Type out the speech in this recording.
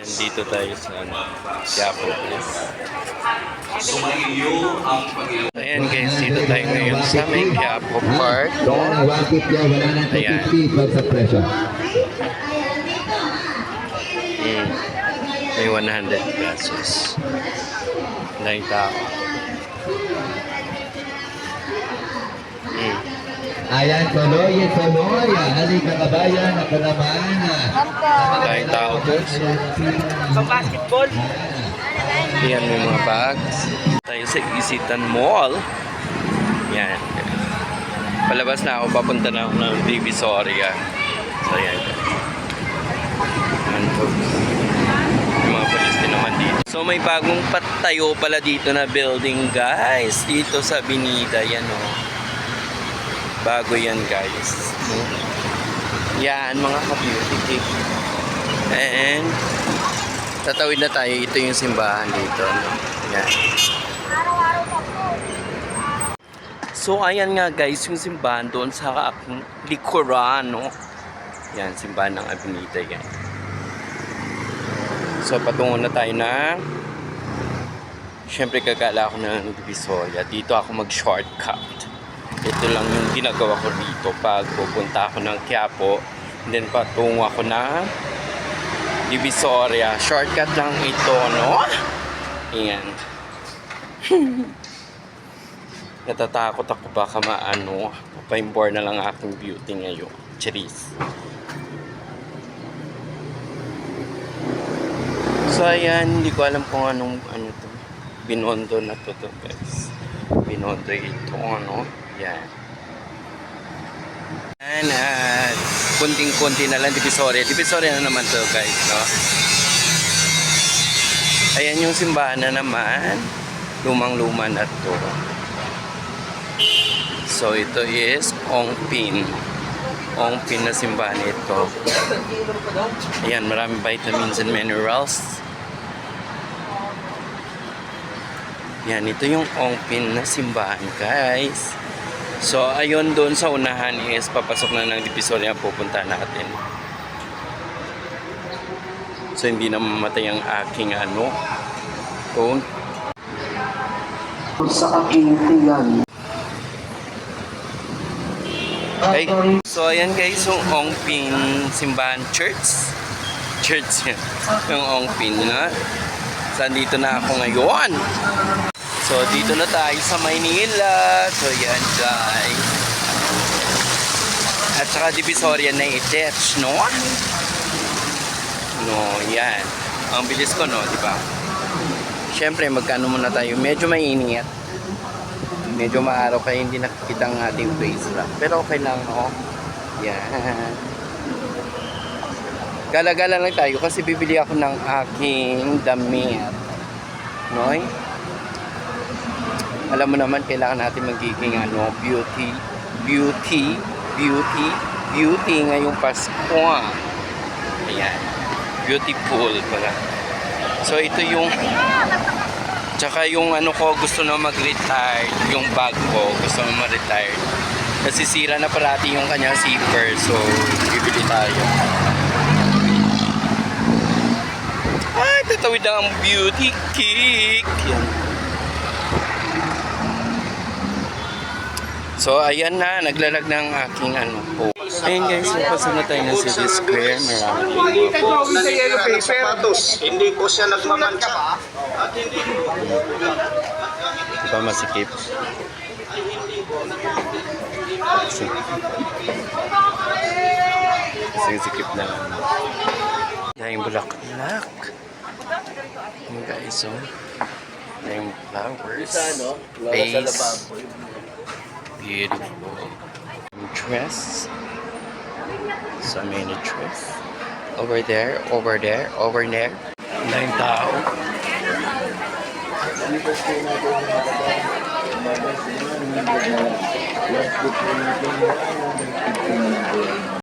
Nandito tayo sa Quiapo Place. Ayan guys, dito tayo ngayon sa may Quiapo Park. Ayan. May 100 pesos. Laing tao. Ayan, tuloy. Halika kabayan, ako naman. Laing tao guys. Sa basketball. Ayan, may mga bags. Tayo sa Isitan Mall. Yan. Palabas na ako, papunta na ako ng Divisoria. So, yan. Ayan po. May mga polis din naman dito. So, may bagong patayo pala dito na building, guys. Dito sa Binida. Yan, o. Bago yan, guys. Yan, mga ka-beauty. And, tatawid na tayo. Ito yung simbahan dito. No? Yan. So, ayan nga guys, yung simbahan doon sa aking likuran, no? Yan, simbahan ng Avenida yan. So, patungo na tayo na syempre, gagala ako ng Divisoria. Dito ako mag-shortcut. Ito lang yung ginagawa ko dito pag pupunta ako ng Quiapo. Then, patungo ako ng Divisoria. Shortcut lang ito, no? Ayan. Natatakot ako baka maano. Papaimbor na lang aking beauty ngayon. Cheers. So, ayan. Hindi ko alam kung anong ano to. Binondo na to guys. Binondo ito, ano. Yan. Ayan, at kunting-kunti na lang Divisoria. Divisoria na naman to guys, no? Ayan yung simbahan na naman. Lumang-luma na to. So, ito is Ongpin. Ongpin na simbahan ito. Ayan, maraming vitamins and minerals. Yan, ito yung Ongpin na simbahan, guys. So, ayun doon sa unahan is papasok na ng Divisoria pupunta natin. So, hindi na mamatay ang aking ano, phone. Sa aking tingnan. Okay. So, ayan guys, yung Ongpin Simbahan Church. Church yan. Yung Ongpin, na. So, dito na ako ngayon. So, dito na tayo sa Maynila. So, yan guys. At saka Divisoria na i-detach, no? No, yan. Ang bilis ko, no? Diba? Siyempre, magkano muna tayo. Medyo mainit. Medyo maaraw kaya hindi nakikita ang ating face lang. Pero okay lang, no? Yan. Gala-gala lang tayo kasi bibili ako ng aking damit. Noy? Alam mo naman, kailangan natin magiging ano, beauty ngayong Pasko. Ayan. Beautiful pala. So, ito yung tsaka yung ano ko, gusto na mag-retire. Yung bag ko, gusto na mag-retire. Kasi sira na parati yung kanyang zipper. So, bibili tayo. Ay, tatawid ang beauty kick. Yan. So, ayan na. Naglalag ng aking ano po. Ayun guys, napasok na tayo ng City Square. Marami sapatos. Hindi ko siya nagmamantsa. At hindi ko. Diba masikip? Kasi sikip na lang. Dahil bulaklak. Yung guys, oh. Dahil flowers. Face. Beautiful. Dress. So many dress. Over there. Dahil tao.